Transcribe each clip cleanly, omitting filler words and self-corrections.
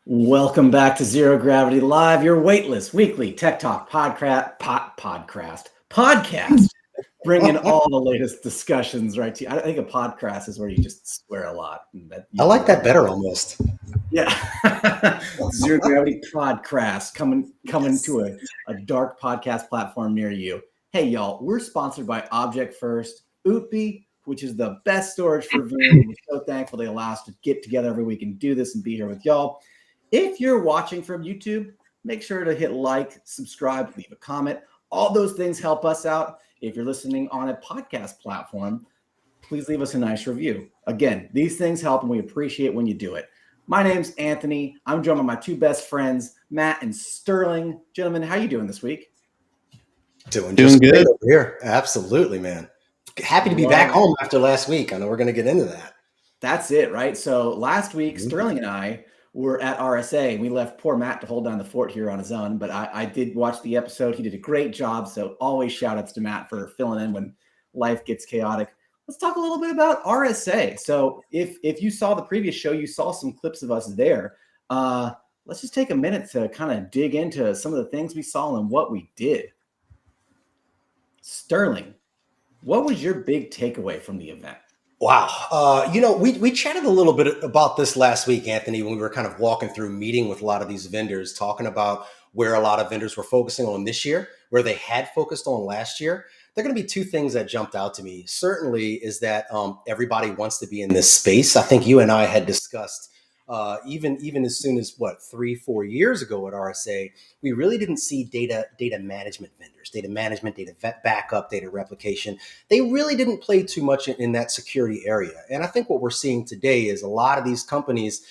Welcome back to Zero Gravity Live, your weightless weekly tech talk podcast, bringing all the latest discussions right to you. I think a podcast is where you just swear a lot. And that I you do like right that there. better almost. Yeah. Zero Gravity Podcast coming Yes. to a dark podcast platform near you. Hey, y'all, we're sponsored by Object First, Oopie, which is the best storage for Veeam. We're so thankful they allow us to get together every week and do this and be here with y'all. If you're watching from YouTube, make sure to hit like, subscribe, leave a comment. All those things help us out. If you're listening on a podcast platform, please leave us a nice review. Again, these things help and we appreciate when you do it. My name's Anthony. I'm joined by my two best friends, Matt and Sterling. Gentlemen, how you doing this week? Doing Doing just great good. over here. Absolutely, man. Happy to be back Love. home after last week. I know we're going to get into that. That's it, right? So last week, Mhm. Sterling and I were at RSA. We left poor Matt to hold down the fort here on his own, but I did watch the episode. He did a great job. So always shout outs to Matt for filling in when life gets chaotic. Let's talk a little bit about RSA. So if you saw the previous show, you saw some clips of us there. Let's just take a minute to kind of dig into some of the things we saw and what we did. Sterling, what was your big takeaway from the event? Wow. We chatted a little bit about this last week, Anthony, when we were kind of walking through meeting with a lot of these vendors, talking about where a lot of vendors were focusing on this year, where they had focused on last year. There are going to be two things that jumped out to me. Certainly is that everybody wants to be in this space. I think you and I had discussed even as soon as 3-4 years ago at RSA, we really didn't see data management vendors, data management, data backup, data replication. They really didn't play too much in that security area. And I think what we're seeing today is a lot of these companies,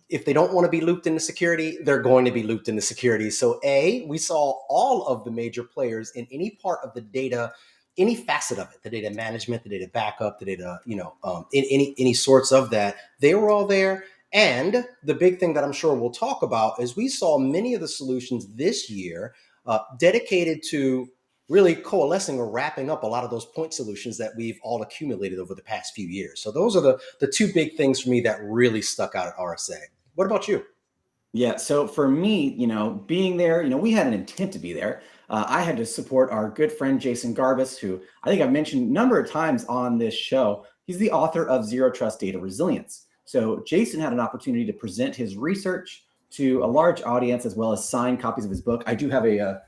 if they don't want to be looped into security, they're going to be looped into security. So we saw all of the major players in any part of the data, any facet of it, the data management, the data backup, the data, in any sorts of that, they were all there. And the big thing that I'm sure we'll talk about is we saw many of the solutions this year dedicated to really coalescing or wrapping up a lot of those point solutions that we've all accumulated over the past few years. So those are the two big things for me that really stuck out at RSA. What about you? Yeah, so for me, being there, we had an intent to be there. I had to support our good friend Jason Garbus, who I think I've mentioned a number of times on this show. He's the author of Zero Trust Data Resilience. So Jason had an opportunity to present his research to a large audience as well as sign copies of his book. I do have I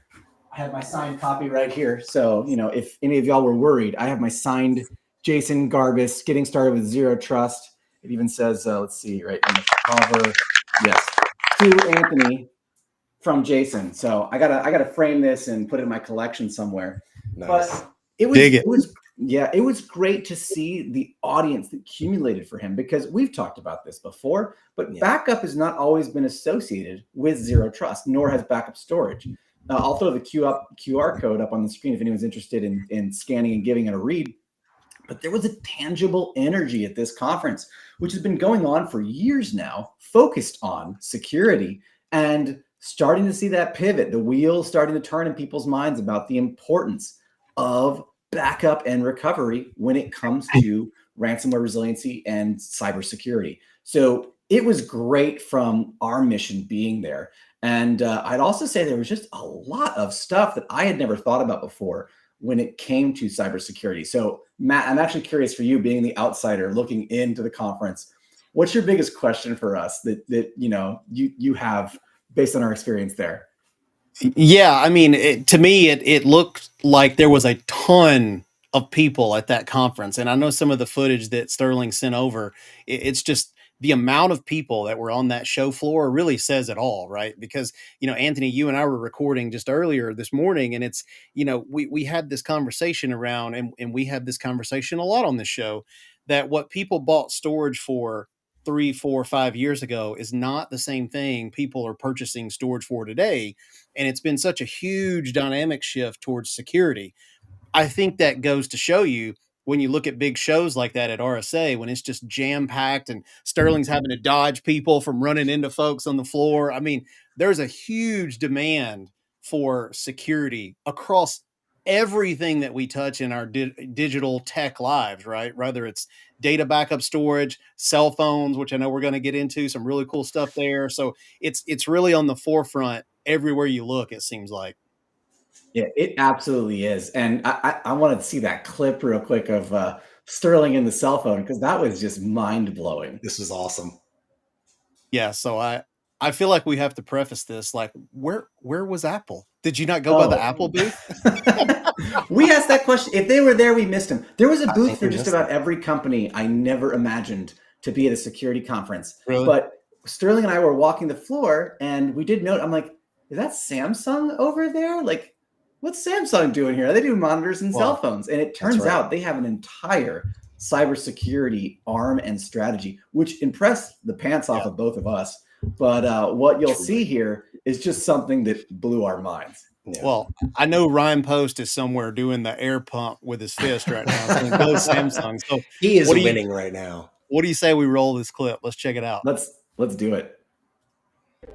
have my signed copy right here. So, if any of y'all were worried, I have my signed Jason Garbus, Getting Started with Zero Trust. It even says, let's see, right in the cover. Yes, to Anthony from Jason. So I gotta frame this and put it in my collection somewhere. Nice. But it was Dig it. it was yeah, it was great to see the audience that accumulated for him because we've talked about this before, but Yeah. backup has not always been associated with zero trust, nor has backup storage. I'll throw the QR code up on the screen if anyone's interested in scanning and giving it a read. But there was a tangible energy at this conference, which has been going on for years now, focused on security and starting to see that pivot, the wheels starting to turn in people's minds about the importance of backup and recovery when it comes to ransomware resiliency and cybersecurity. So it was great from our mission being there. And I'd also say there was just a lot of stuff that I had never thought about before when it came to cybersecurity. So, Matt, I'm actually curious for you, being the outsider looking into the conference. What's your biggest question for us that you have based on our experience there? Yeah, I mean, to me, it looked like there was a ton of people at that conference, and I know some of the footage that Sterling sent over. It's just the amount of people that were on that show floor really says it all, right? Because Anthony, you and I were recording just earlier this morning, and it's we had this conversation around, and we had this conversation a lot on this show that what people bought storage for 3, 4, 5 years ago is not the same thing people are purchasing storage for today. And it's been such a huge dynamic shift towards security. I think that goes to show you when you look at big shows like that at RSA, when it's just jam packed and Sterling's having to dodge people from running into folks on the floor. I mean, there's a huge demand for security across everything that we touch in our digital tech lives, right? Whether it's data backup storage, cell phones, which I know we're going to get into some really cool stuff there. So it's really on the forefront everywhere you look, it seems like. Yeah, it absolutely is. And I wanted to see that clip real quick of Sterling in the cell phone because that was just mind blowing. This was awesome. Yeah, so I feel like we have to preface this like where was Apple? Did you not go by the Oh, Apple booth? we asked that question. If they were there, we missed them. There was a I booth think for we just missed about it. every company I never imagined to be at a security conference. Really? But Sterling and I were walking the floor and we did note, I'm like, is that Samsung over there? Like, what's Samsung doing here? They do monitors and cell Well, phones. And it That's turns right. out they have an entire cybersecurity arm and strategy, which impressed the pants off yeah. of both of us. But what you'll Truly. see here is just something that blew our minds. Yeah. Well, I know Ryan Post is somewhere doing the air pump with his fist right now. So go Samsung. So He is what do you winning right now. what do you say we roll this clip? Let's check it out. Let's do it.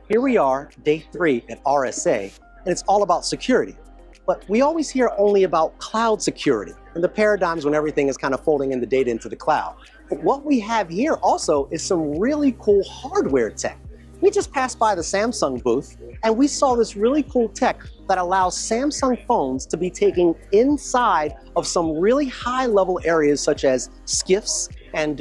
Here we are, day 3 at RSA, and it's all about security. But we always hear only about cloud security and the paradigms when everything is kind of folding in the data into the cloud. But what we have here also is some really cool hardware tech. We just passed by the Samsung booth and we saw this really cool tech that allows Samsung phones to be taken inside of some really high level areas such as SCIFs and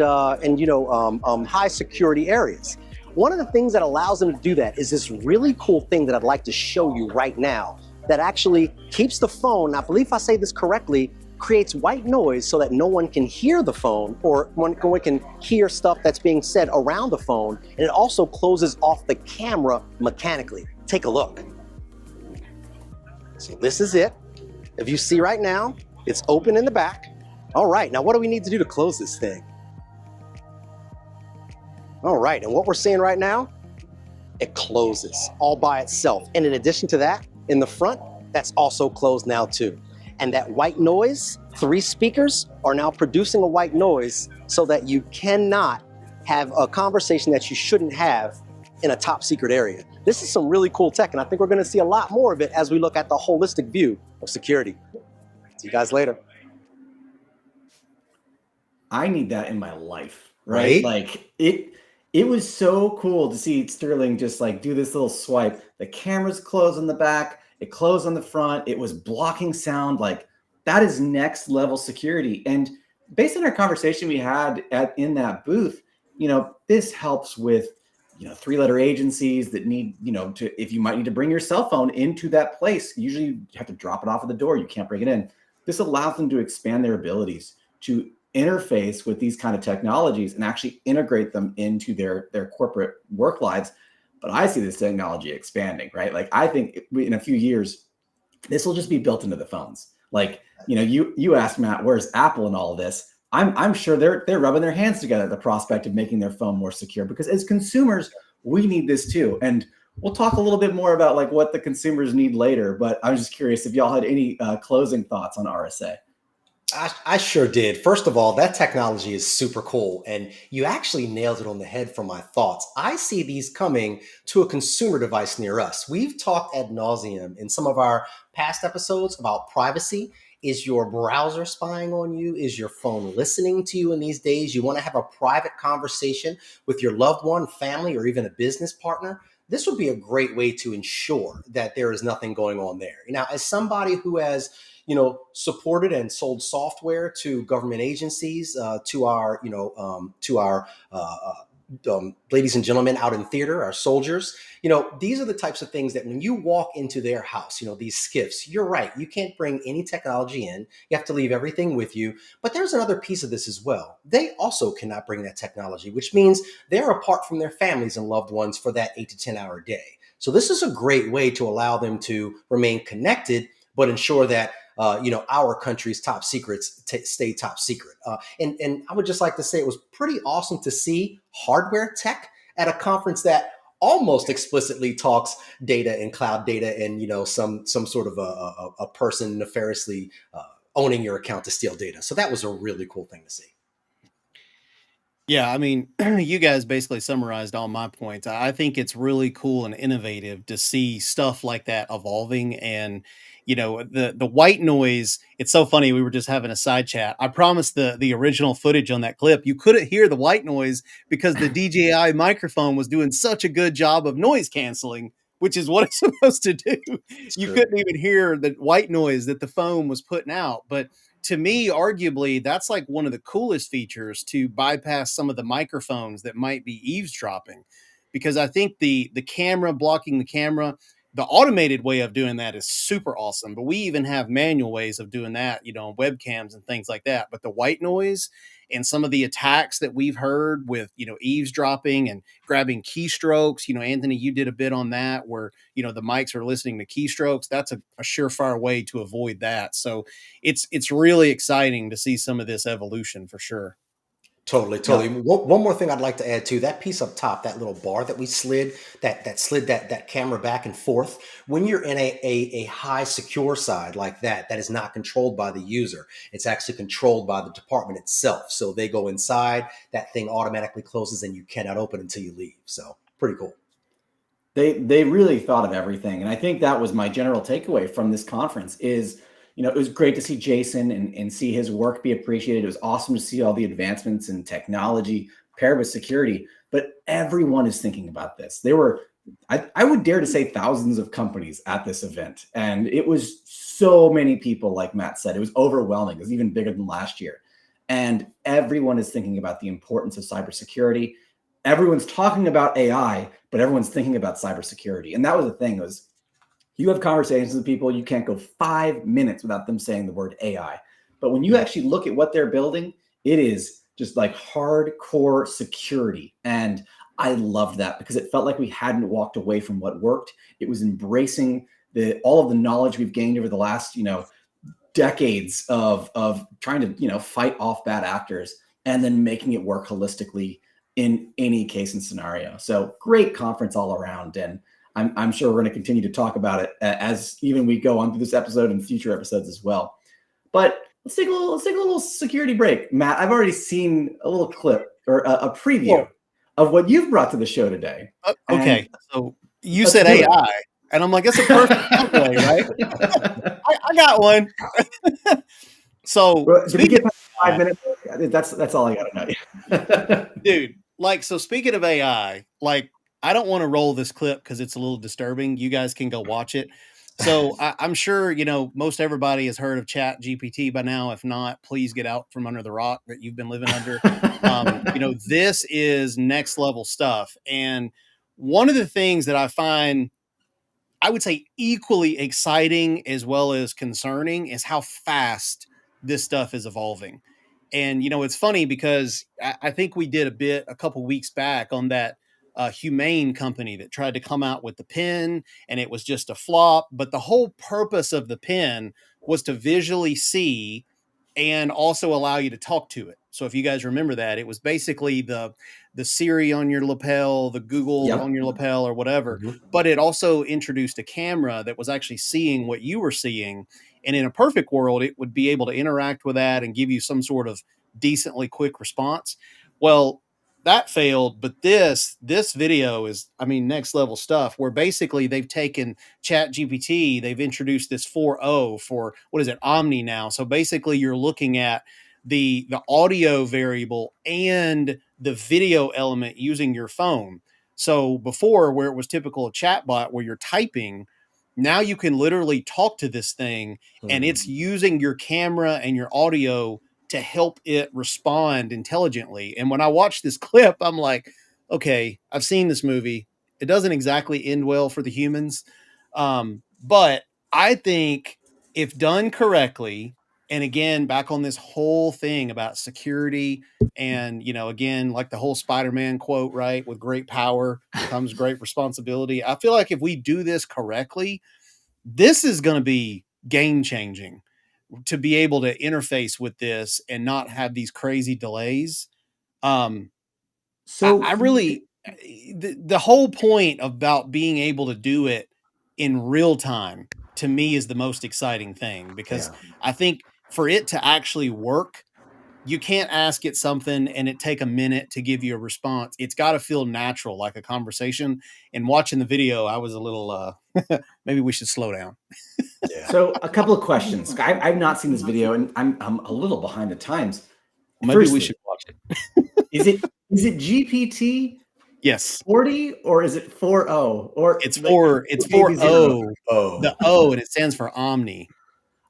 high security areas. One of the things that allows them to do that is this really cool thing that I'd like to show you right now that actually keeps the phone, I believe if I say this correctly, creates white noise so that no one can hear the phone or no one can hear stuff that's being said around the phone. And it also closes off the camera mechanically. Take a look. So this is it. If you see right now, it's open in the back. All right, now what do we need to do to close this thing? All right, and what we're seeing right now, it closes all by itself. And in addition to that, in the front, that's also closed now too. And that white noise, 3 speakers are now producing a white noise so that you cannot have a conversation that you shouldn't have in a top secret area. This is some really cool tech, and I think we're gonna see a lot more of it as we look at the holistic view of security. See you guys later. I need that in my life, Right? right? Like it was so cool to see Sterling just like do this little swipe. The camera's closed on the back, it closed on the front, it was blocking sound. Like that is next level security. And based on our conversation we had in that booth, this helps with 3-letter agencies that need, to, if you might need to bring your cell phone into that place, usually you have to drop it off at the door. You can't bring it in. This allows them to expand their abilities to interface with these kind of technologies and actually integrate them into their corporate work lives. But I see this technology expanding, right? Like I think in a few years, this will just be built into the phones. Like, you asked Matt, where's Apple in all of this? I'm sure they're rubbing their hands together at the prospect of making their phone more secure, because as consumers, we need this too. And we'll talk a little bit more about like what the consumers need later. But I was just curious if y'all had any closing thoughts on RSA. I sure did. First of all, that technology is super cool. And you actually nailed it on the head for my thoughts. I see these coming to a consumer device near us. We've talked ad nauseum in some of our past episodes about privacy. Is your browser spying on you? Is your phone listening to you in these days? You want to have a private conversation with your loved one, family, or even a business partner? This would be a great way to ensure that there is nothing going on there. Now, as somebody who has supported and sold software to government agencies, to our ladies and gentlemen out in theater, our soldiers. These are the types of things that when you walk into their house, these SCIFs, you're right. You can't bring any technology in. You have to leave everything with you. But there's another piece of this as well. They also cannot bring that technology, which means they're apart from their families and loved ones for that 8 to 10 hour day. So this is a great way to allow them to remain connected, but ensure that our country's top secrets stay top secret. And I would just like to say it was pretty awesome to see hardware tech at a conference that almost explicitly talks data and cloud data and, some sort of a person nefariously owning your account to steal data. So that was a really cool thing to see. Yeah, I mean, you guys basically summarized all my points. I think it's really cool and innovative to see stuff like that evolving. And the white noise. It's so funny. We were just having a side chat. I promised the original footage on that clip. You couldn't hear the white noise because the DJI microphone was doing such a good job of noise canceling, which is what it's supposed to do. It's You true. couldn't even hear the white noise that the phone was putting out, but to me, arguably, that's like one of the coolest features to bypass some of the microphones that might be eavesdropping. Because I think the camera blocking the camera, the automated way of doing that is super awesome. But we even have manual ways of doing that, webcams and things like that. But the white noise and some of the attacks that we've heard with, eavesdropping and grabbing keystrokes, Anthony, you did a bit on that where, the mics are listening to keystrokes. That's a surefire way to avoid that. So it's really exciting to see some of this evolution for sure. Totally, Yeah. totally. One more thing I'd like to add too, that piece up top, that little bar that we slid, that slid that camera back and forth. When you're in a high secure side like that is not controlled by the user. It's actually controlled by the department itself. So they go inside, that thing automatically closes and you cannot open until you leave. So pretty cool. They really thought of everything, and I think that was my general takeaway from this conference is, it was great to see Jason and see his work be appreciated. It was awesome to see all the advancements in technology paired with security, but everyone is thinking about this. There were, I would dare to say, thousands of companies at this event, and it was so many people. Like Matt said, it was overwhelming. It was even bigger than last year, and everyone is thinking about the importance of cybersecurity. Everyone's talking about AI, but everyone's thinking about cybersecurity. And that was the thing, was you have conversations with people, you can't go 5 minutes without them saying the word AI. But when you actually look at what they're building, it is just like hardcore security. And I loved that because it felt like we hadn't walked away from what worked. It was embracing all of the knowledge we've gained over the last, decades of trying to, fight off bad actors and then making it work holistically in any case and scenario. So great conference all around. And I'm sure we're going to continue to talk about it as even we go on through this episode and future episodes as well. But let's take a little security break. Matt, I've already seen a little clip or a preview of what you've brought to the show today. Okay, so you said AI, and I'm like, that's a perfect segue, right? I got one. So did we get 5 minutes? That's all I got to know. Dude, so speaking of AI, I don't want to roll this clip because it's a little disturbing. You guys can go watch it. So I'm sure, most everybody has heard of Chat GPT by now. If not, please get out from under the rock that you've been living under. This is next level stuff. And one of the things that I find, I would say, equally exciting as well as concerning is how fast this stuff is evolving. And, it's funny because I think we did a bit a couple weeks back on that humane company that tried to come out with the pen and it was just a flop. But the whole purpose of the pen was to visually see and also allow you to talk to it. So if you guys remember that, it was basically the Siri on your lapel, the Google on your lapel or whatever, but it also introduced a camera that was actually seeing what you were seeing. And in a perfect world, it would be able to interact with that and give you some sort of decently quick response. Well, that failed, but this video is, next level stuff where basically they've taken Chat GPT, they've introduced this 4.0 for, what is it, Omni now. So basically you're looking at the audio variable and the video element using your phone. So before, where it was typical of chatbot where you're typing, now you can literally talk to this thing and it's using your camera and your audio to help it respond intelligently. And when I watch this clip, I'm like, okay, I've seen this movie. It doesn't exactly end well for the humans. But I think if done correctly, and again, back on this whole thing about security and, again, like the whole Spider-Man quote, right? With great power comes great responsibility. I feel like if we do this correctly, this is going to be game changing to be able to interface with this and not have these crazy delays. So I really, the whole point about being able to do it in real time to me is the most exciting thing because I think for it to actually work, you can't ask it something and it take a minute to give you a response. It's got to feel natural, like a conversation. And watching the video, I was a little, maybe we should slow down. Yeah. So a couple of questions. I've not seen this video, and I'm a little behind the times. Maybe we Firstly, should watch it. is it GPT Yes. 40 or is it 40 or It's like for maybe zero? O, Oh, the O, and it stands for Omni.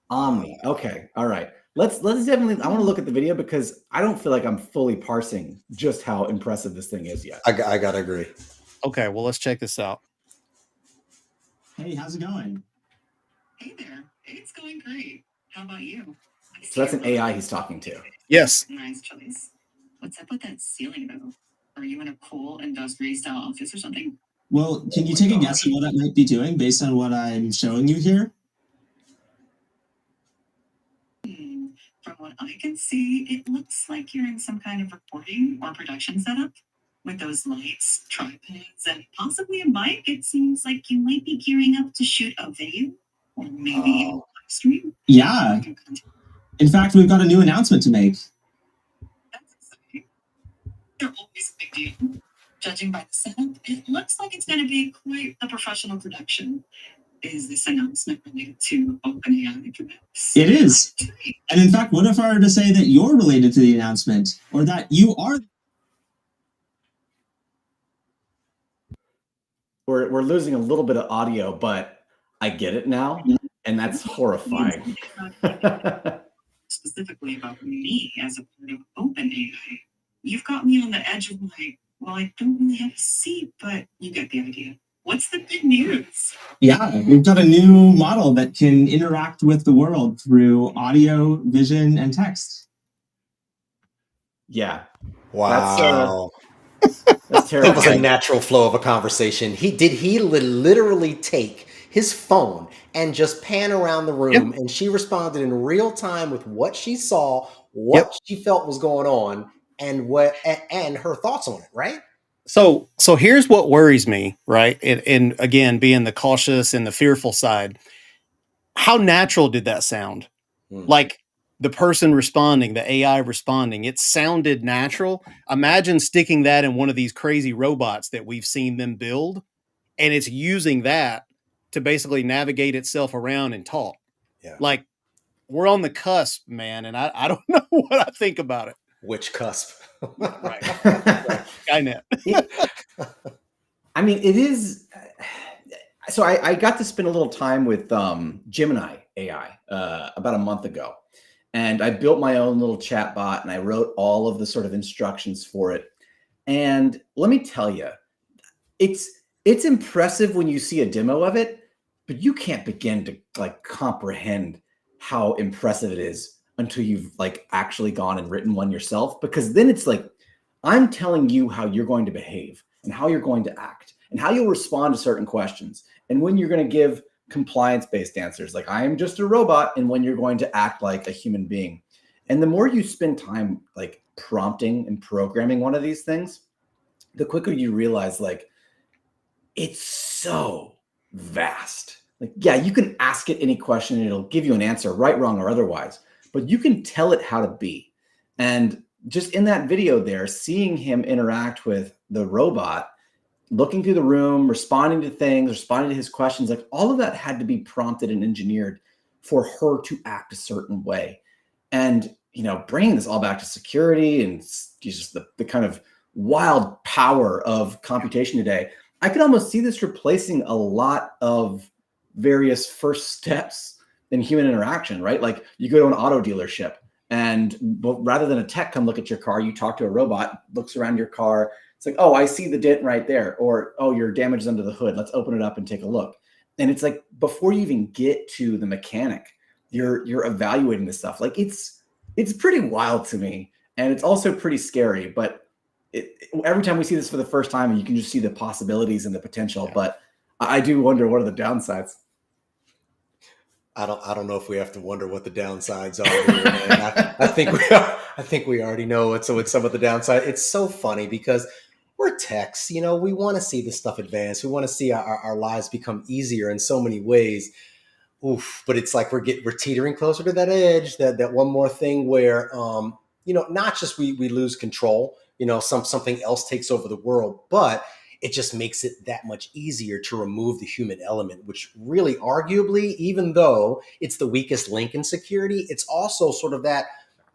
Omni. Okay. All right. Let's definitely. I want to look at the video because I don't feel like I'm fully parsing just how impressive this thing is yet. I gotta agree. Okay, well, let's check this out. Hey, how's it going? Hey there, it's going great. How about you? So that's an AI he's talking to. Yes. Nice choice. What's up with that ceiling though? Are you in a cool industrial style office or something? Well, can you take a guess at what that might be doing based on what I'm showing you here? From what I can see, it looks like you're in some kind of recording or production setup. With those lights, tripods, and possibly a mic, it seems like you might be gearing up to shoot a video or maybe a live stream. Yeah. In fact, we've got a new announcement to make. That's exciting. They're always a big deal. Judging by the setup, it looks like it's going to be quite a professional production. Is this announcement related to OpenAI perhaps? It is. And in fact, what if I were to say that you're related to the announcement, or that you are? We're losing a little bit of audio, but I get it now, and that's horrifying. Specifically about me as a part of OpenAI. You've got me on the edge of like, well, I don't really have a seat, but you get the idea. What's the good news? Yeah, we've got a new model that can interact with the world through audio, vision, and text. Yeah. Wow. That's It was a terrifying. natural flow of a conversation. He literally take his phone and just pan around the room, and she responded in real time with what she saw, what she felt was going on, and her thoughts on it, right? So here's what worries me, right? And again, being the cautious and the fearful side, how natural did that sound? Like the person responding, the AI responding, it sounded natural. Imagine sticking that in one of these crazy robots that we've seen them build, and it's using that to basically navigate itself around and talk. Yeah. Like we're on the cusp, man, and I don't know what I think about it. Which cusp? Right. Skynet. I mean, it is. So I got to spend a little time with Gemini AI about a month ago, and I built my own little chat bot, and I wrote all of the sort of instructions for it. And let me tell you, it's impressive when you see a demo of it, but you can't begin to like comprehend how impressive it is until you've like actually gone and written one yourself, because then it's like I'm telling you how you're going to behave and how you're going to act and how you'll respond to certain questions and when you're going to give compliance-based answers like I am just a robot and when you're going to act like a human being. And the more you spend time like prompting and programming one of these things, the quicker you realize like it's so vast. Like, yeah, you can ask it any question and it'll give you an answer, right, wrong, or otherwise, but you can tell it how to be. And just in that video there, seeing him interact with the robot, looking through the room, responding to things, responding to his questions, like all of that had to be prompted and engineered for her to act a certain way. And, you know, bringing this all back to security and just the kind of wild power of computation today, I could almost see this replacing a lot of various first steps in human interaction, right? Like you go to an auto dealership and rather than a tech come look at your car, you talk to a robot, looks around your car. It's like, oh, I see the dent right there. Or, oh, your damage is under the hood. Let's open it up and take a look. And it's like, before you even get to the mechanic, you're evaluating this stuff. Like it's pretty wild to me. And it's also pretty scary, but every time we see this for the first time, you can just see the possibilities and the potential. Yeah. But I do wonder, what are the downsides? I don't know if we have to wonder what the downsides are. Here, I think we already know it. So with some of the downside, it's so funny because we're techs, you know, we want to see this stuff advance. We want to see our lives become easier in so many ways. Oof, but it's like we're teetering closer to that edge, that one more thing where, not just we lose control, something else takes over the world, but it just makes it that much easier to remove the human element, which really arguably, even though it's the weakest link in security, it's also sort of that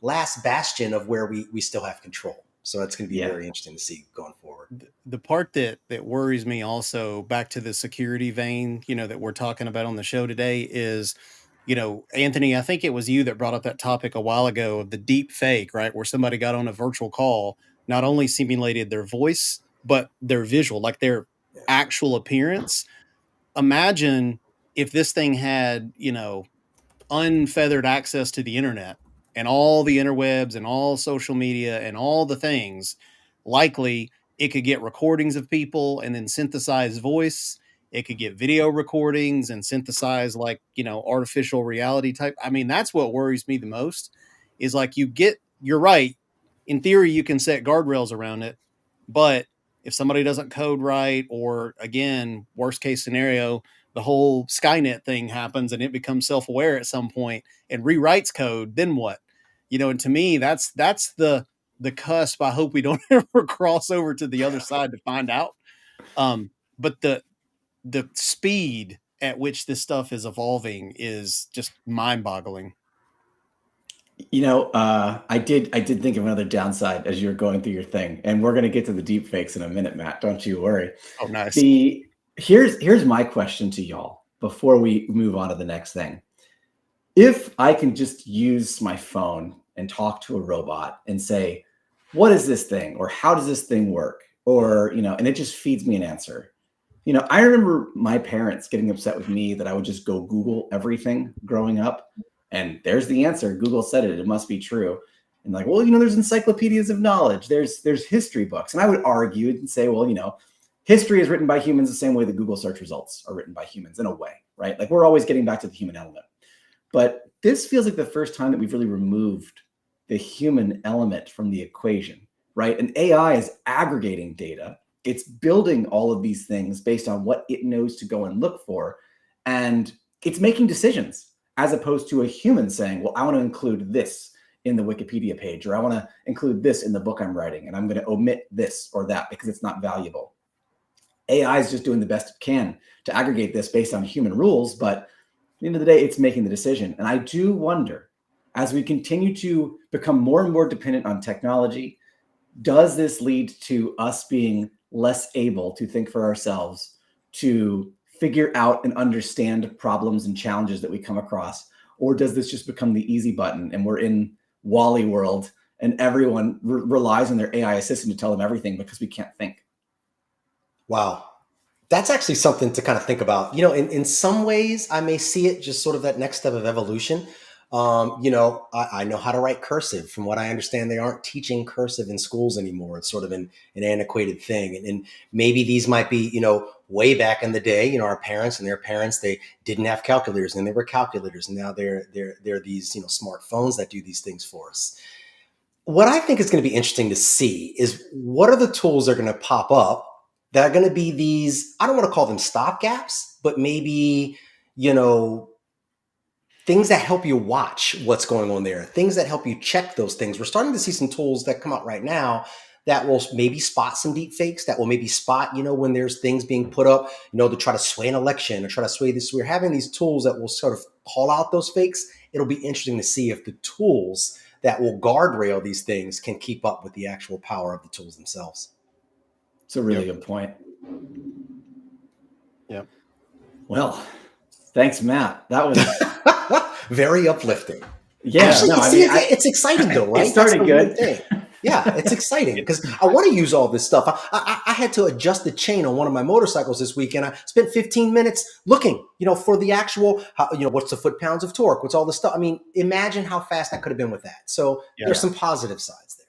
last bastion of where we still have control. So that's going to be very interesting to see going forward. The part that worries me also, back to the security vein, that we're talking about on the show today, is, Anthony, I think it was you that brought up that topic a while ago of the deep fake, right? Where somebody got on a virtual call, not only simulated their voice, but their visual, like their actual appearance. Imagine if this thing had, unfeathered access to the internet and all the interwebs and all social media and all the things. Likely it could get recordings of people and then synthesize voice. It could get video recordings and synthesize, like, artificial reality type. I mean, that's what worries me the most, is like, you're right. In theory, you can set guardrails around it, but if somebody doesn't code right, or again, worst case scenario, the whole Skynet thing happens and it becomes self-aware at some point and rewrites code, then what? And to me, that's the cusp. I hope we don't ever cross over to the other side to find out. But the speed at which this stuff is evolving is just mind-boggling. I did think of another downside as you're going through your thing, and we're going to get to the deep fakes in a minute, Matt. Don't you worry. Oh, nice. Here's my question to y'all before we move on to the next thing. If I can just use my phone and talk to a robot and say, what is this thing? Or how does this thing work? Or, and it just feeds me an answer. I remember my parents getting upset with me that I would just go Google everything growing up. And there's the answer. Google said it. It must be true. And like, well, there's encyclopedias of knowledge. There's history books. And I would argue and say, well, history is written by humans the same way that Google search results are written by humans, in a way, right? Like, we're always getting back to the human element. But this feels like the first time that we've really removed the human element from the equation, right? And AI is aggregating data. It's building all of these things based on what it knows to go and look for. And it's making decisions, as opposed to a human saying, well, I want to include this in the Wikipedia page, or I want to include this in the book I'm writing, and I'm going to omit this or that because it's not valuable. AI is just doing the best it can to aggregate this based on human rules, but at the end of the day, it's making the decision. And I do wonder, as we continue to become more and more dependent on technology, does this lead to us being less able to think for ourselves, to figure out and understand problems and challenges that we come across? Or does this just become the easy button and we're in Wall-E world and everyone relies on their AI assistant to tell them everything because we can't think? Wow. That's actually something to kind of think about. In some ways, I may see it just sort of that next step of evolution. I know how to write cursive. From what I understand, they aren't teaching cursive in schools anymore. It's sort of an antiquated thing. And maybe these might be, way back in the day, our parents and their parents, they didn't have calculators, and they were calculators. And now they're these, smartphones that do these things for us. What I think is going to be interesting to see is what are the tools that are going to pop up that are going to be these, I don't want to call them stopgaps, but maybe, things that help you watch what's going on there, things that help you check those things. We're starting to see some tools that come out right now that will maybe spot some deep fakes, that will maybe spot, when there's things being put up, to try to sway an election or try to sway this. We're having these tools that will sort of call out those fakes. It'll be interesting to see if the tools that will guardrail these things can keep up with the actual power of the tools themselves. It's a really good point. Yeah. Well, thanks, Matt. That was very uplifting. Yeah. Actually, it's exciting though, right? It started good. Thing. Yeah, it's exciting because I want to use all this stuff. I had to adjust the chain on one of my motorcycles this week, and I spent 15 minutes looking, for the actual, what's the foot-pounds of torque, what's all this stuff. I mean, imagine how fast I could have been with that. So there's some positive sides there.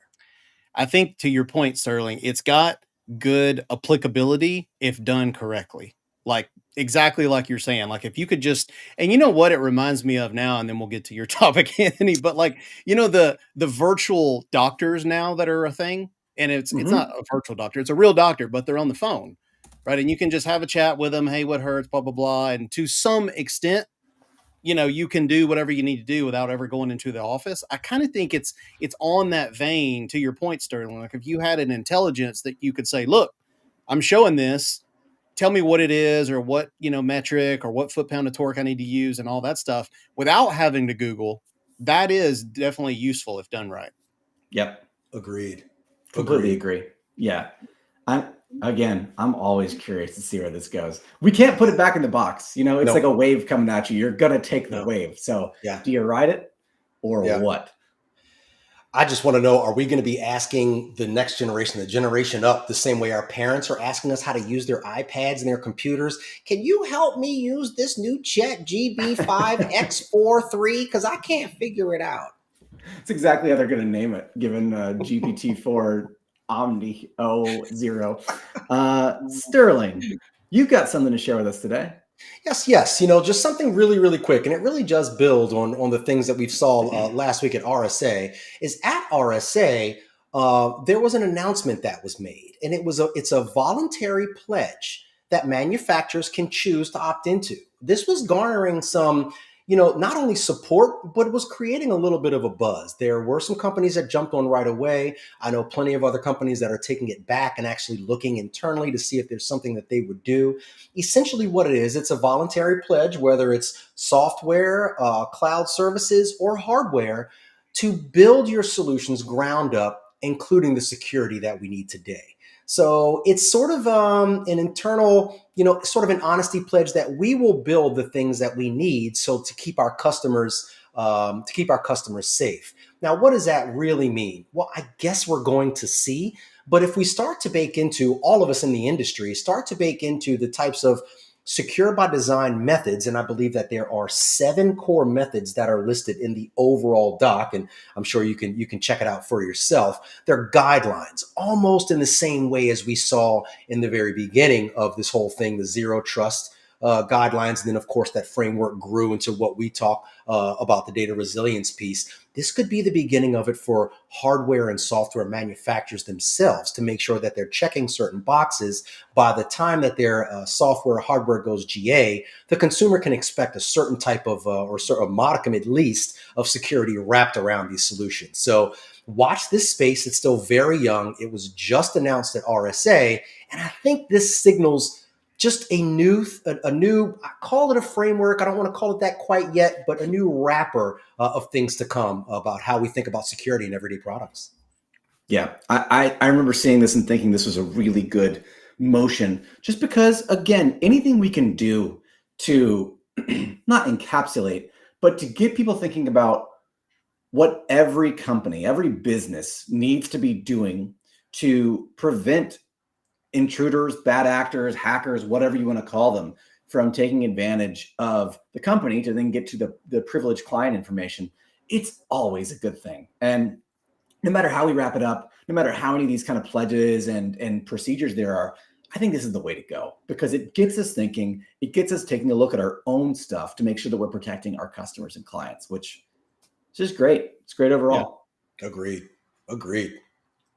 I think, to your point, Sterling, it's got good applicability if done correctly. Like, exactly like you're saying, like, if you could just, and you know what it reminds me of now, and then we'll get to your topic, Anthony, but like, the virtual doctors now that are a thing, and it's not a virtual doctor, it's a real doctor, but they're on the phone, right? And you can just have a chat with them. Hey, what hurts, blah, blah, blah. And to some extent, you can do whatever you need to do without ever going into the office. I kind of think it's on that vein, to your point, Sterling. Like if you had an intelligence that you could say, look, I'm showing this, tell me what it is, or what, metric, or what foot-pound of torque I need to use, and all that stuff without having to Google. That is definitely useful if done right. Yep. Agreed. Completely agree. Yeah. I'm always curious to see where this goes. We can't put it back in the box. It's like a wave coming at you. You're going to take the wave. So do you ride it or what? I just want to know, are we going to be asking the next generation, the generation up, the same way our parents are asking us how to use their iPads and their computers? Can you help me use this new Chat GB5X43? Because I can't figure it out. It's exactly how they're going to name it, given GPT-4 Omni 0. Sterling, you've got something to share with us today. Yes. Just something really, really quick. And it really does build on the things that we saw last week at RSA. Is at RSA, there was an announcement that was made, and it's a voluntary pledge that manufacturers can choose to opt into. This was garnering some, not only support, but it was creating a little bit of a buzz. There were some companies that jumped on right away. I know plenty of other companies that are taking it back and actually looking internally to see if there's something that they would do. Essentially what it is, it's a voluntary pledge, whether it's software, cloud services, or hardware, to build your solutions ground up, including the security that we need today. So it's sort of an internal, sort of an honesty pledge that we will build the things that we need so to keep our customers safe. Now, what does that really mean? Well, I guess we're going to see. But if we start to bake into, all of us in the industry, start to bake into the types of secure by design methods, and I believe that there are 7 core methods that are listed in the overall doc, and I'm sure you can check it out for yourself. They're guidelines, almost in the same way as we saw in the very beginning of this whole thing, the zero trust guidelines. And then, of course, that framework grew into what we talk about, the data resilience piece. This could be the beginning of it for hardware and software manufacturers themselves, to make sure that they're checking certain boxes. By the time that their software hardware goes GA, the consumer can expect a certain type of, or sort of modicum at least, of security wrapped around these solutions. So watch this space. It's still very young. It was just announced at RSA. And I think this signals just a new, I call it a framework. I don't want to call it that quite yet, but a new wrapper of things to come about how we think about security in everyday products. Yeah, I remember seeing this and thinking this was a really good motion, just because, again, anything we can do to not encapsulate, but to get people thinking about what every company, every business needs to be doing to prevent intruders, bad actors, hackers, whatever you want to call them, from taking advantage of the company to then get to the privileged client information. It's always a good thing. And no matter how we wrap it up, no matter how many of these kind of pledges and procedures there are, I think this is the way to go, because it gets us thinking, it gets us taking a look at our own stuff to make sure that we're protecting our customers and clients, which is just great. It's great overall. Yeah. Agreed.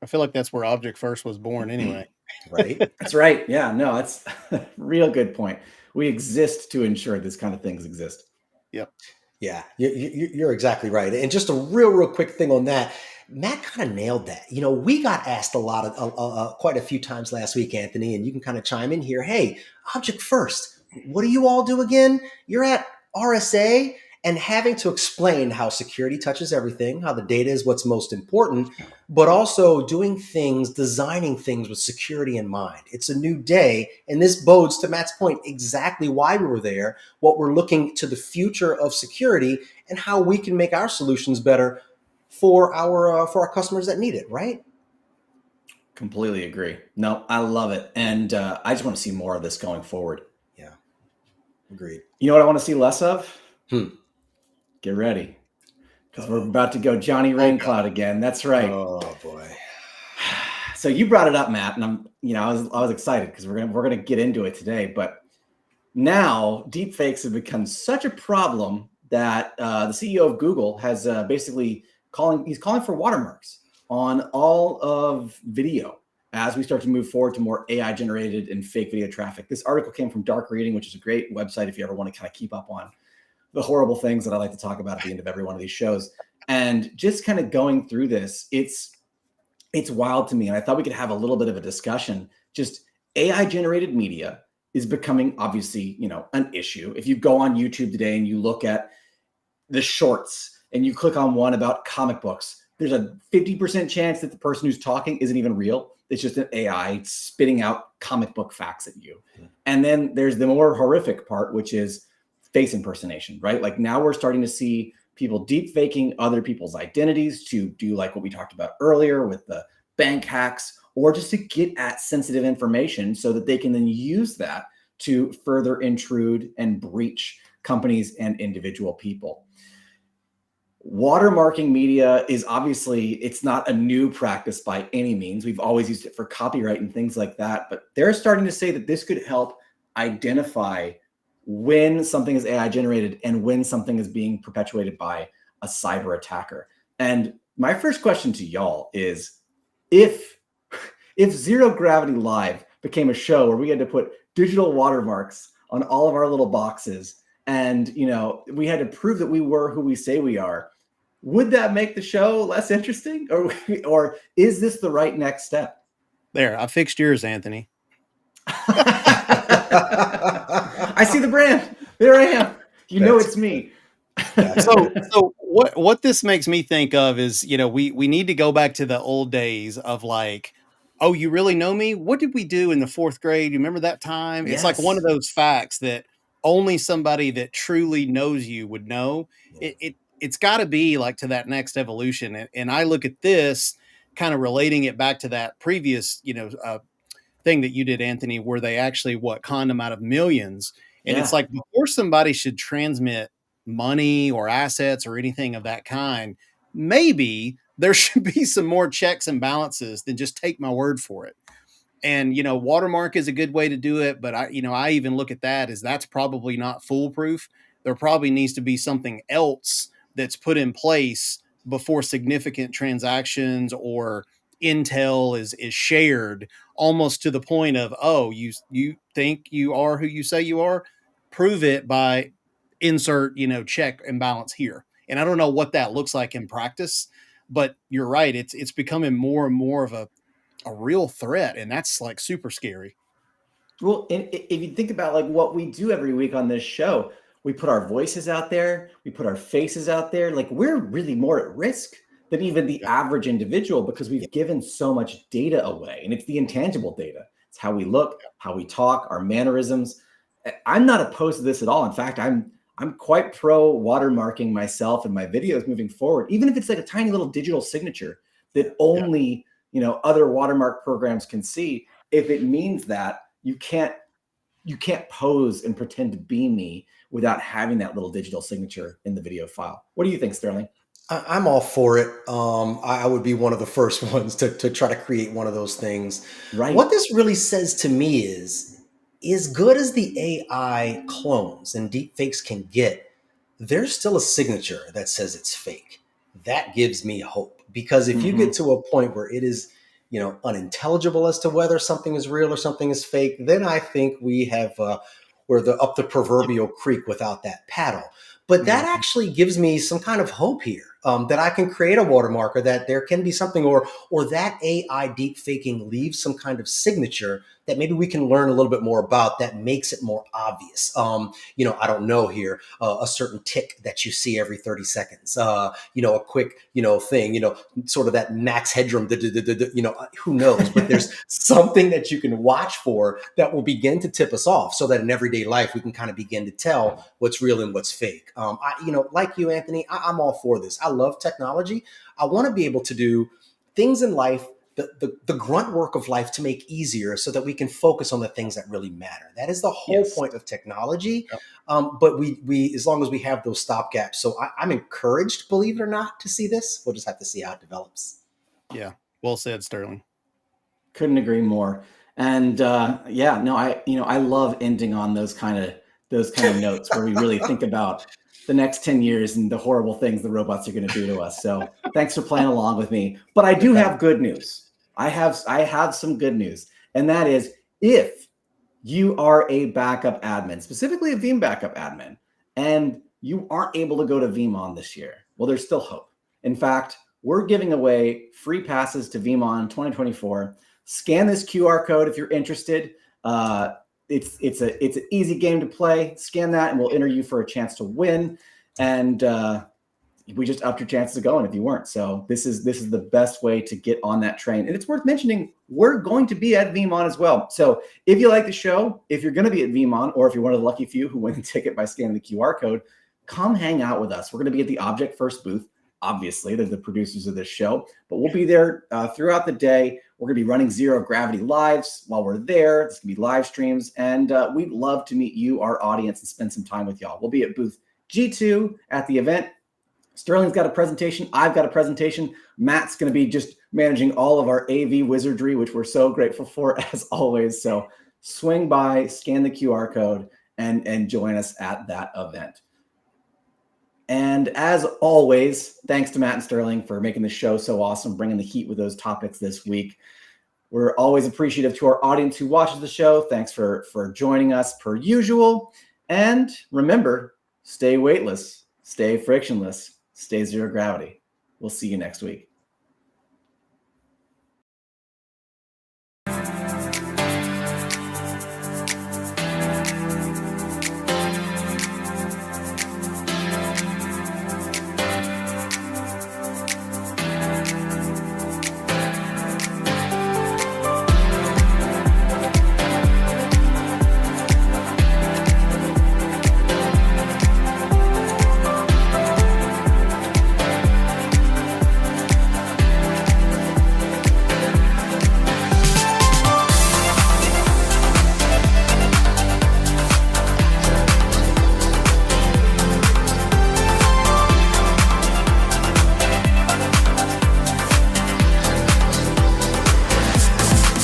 I feel like that's where Object First was born anyway. Right? That's right. Yeah, no, that's a real good point. We exist to ensure this kind of things exist. Yep. Yeah, you're exactly right. And just a real quick thing on that, Matt kind of nailed that. We got asked a lot of quite a few times last week, Anthony, and you can kind of chime in here. Hey, Object First, what do you all do again? You're at RSA, and having to explain how security touches everything, how the data is what's most important, but also doing things, designing things with security in mind. It's a new day, and this bodes, to Matt's point, exactly why we were there, what we're looking to the future of security, and how we can make our solutions better for our customers that need it, right? Completely agree. No, I love it. And I just want to see more of this going forward. Yeah, agreed. You know what I want to see less of? Get ready, because we're about to go Johnny Raincloud again. That's right. Oh boy. So you brought it up, Matt, and I was excited because we're gonna get into it today. But now deepfakes have become such a problem that the CEO of Google has basically calling for watermarks on all of video as we start to move forward to more AI generated and fake video traffic. This article came from Dark Reading, which is a great website if you ever want to kind of keep up on the horrible things that I like to talk about at the end of every one of these shows. And just kind of going through this, it's wild to me. And I thought we could have a little bit of a discussion. Just AI generated media is becoming obviously, an issue. If you go on YouTube today and you look at the shorts and you click on one about comic books, there's a 50% chance that the person who's talking isn't even real. It's just an AI spitting out comic book facts at you. And then there's the more horrific part, which is face impersonation, right? Like now we're starting to see people deep faking other people's identities to do like what we talked about earlier with the bank hacks, or just to get at sensitive information so that they can then use that to further intrude and breach companies and individual people. Watermarking media is obviously, it's not a new practice by any means. We've always used it for copyright and things like that, but they're starting to say that this could help identify when something is AI generated and when something is being perpetuated by a cyber attacker. And my first question to y'all is, if Zero Gravity Live became a show where we had to put digital watermarks on all of our little boxes, and we had to prove that we were who we say we are, would that make the show less interesting, or is this the right next step? There, I fixed yours, Anthony. I see the brand. There I am. It's me. So what this makes me think of is, we need to go back to the old days of like, oh, you really know me? What did we do in the 4th grade? You remember that time? It's like one of those facts that only somebody that truly knows you would know. It's got to be like to that next evolution. And I look at this kind of relating it back to that previous, thing that you did, Anthony, where they actually conned them out of millions. And it's like, before somebody should transmit money or assets or anything of that kind, maybe there should be some more checks and balances than just take my word for it. And, watermark is a good way to do it. But I even look at that as that's probably not foolproof. There probably needs to be something else that's put in place before significant transactions or intel is shared, almost to the point of, oh, you think you are who you say you are, prove it by insert, check and balance here. And I don't know what that looks like in practice, but you're right. It's becoming more and more of a real threat. And that's like super scary. Well, if you think about like what we do every week on this show, we put our voices out there, we put our faces out there. Like we're really more at risk than even the average individual because we've given so much data away, and it's the intangible data. It's how we look, how we talk, our mannerisms. I'm not opposed to this at all. In fact, I'm quite pro watermarking myself and my videos moving forward, even if it's like a tiny little digital signature that only other watermark programs can see. If it means that you can't pose and pretend to be me without having that little digital signature in the video file. What do you think, Sterling? I'm all for it. I would be one of the first ones to try to create one of those things. Right. What this really says to me is, as good as the AI clones and deepfakes can get, there's still a signature that says it's fake. That gives me hope, because if you get to a point where it is, unintelligible as to whether something is real or something is fake, then I think we have we're up the proverbial creek without that paddle. But that actually gives me some kind of hope here, that I can create a watermark, or that there can be something, or that AI deep faking leaves some kind of signature that maybe we can learn a little bit more about, that makes it more obvious. I don't know here, a certain tick that you see every 30 seconds, a quick, thing, sort of that max headroom, who knows, but there's something that you can watch for that will begin to tip us off, so that in everyday life, we can kind of begin to tell what's real and what's fake. Like you, Anthony, I'm all for this. I love technology. I want to be able to do things in life, the grunt work of life, to make easier, so that we can focus on the things that really matter. That is the whole point of technology. But we as long as we have those stopgaps. So I'm encouraged, believe it or not, to see this. We'll just have to see how it develops. Yeah. Well said, Sterling. Couldn't agree more. And I love ending on those kind of notes where we really think about the next 10 years and the horrible things the robots are going to do to us. So thanks for playing along with me. But I do have good news. I have some good news. And that is, if you are a backup admin, specifically a Veeam backup admin, and you aren't able to go to VeeamON this year. Well, there's still hope. In fact, we're giving away free passes to VeeamON 2024. Scan this QR code if you're interested. It's an easy game to play. Scan that, and we'll enter you for a chance to win. And we just upped your chances of going if you weren't. So this is the best way to get on that train. And it's worth mentioning, we're going to be at VeeamON as well. So if you like the show, if you're going to be at VeeamON, or if you're one of the lucky few who win the ticket by scanning the QR code, come hang out with us. We're going to be at the Object First booth. Obviously, they're the producers of this show, but we'll be there throughout the day. We're going to be running Zero Gravity lives while we're there. It's going to be live streams, and we'd love to meet you, our audience, and spend some time with y'all. We'll be at booth G2 at the event. Sterling's got a presentation. I've got a presentation. Matt's going to be just managing all of our AV wizardry, which we're so grateful for, as always. So swing by, scan the QR code, and join us at that event. And as always, thanks to Matt and Sterling for making the show so awesome, bringing the heat with those topics this week. We're always appreciative to our audience who watches the show. Thanks for joining us per usual. And remember, stay weightless, stay frictionless, stay zero gravity. We'll see you next week.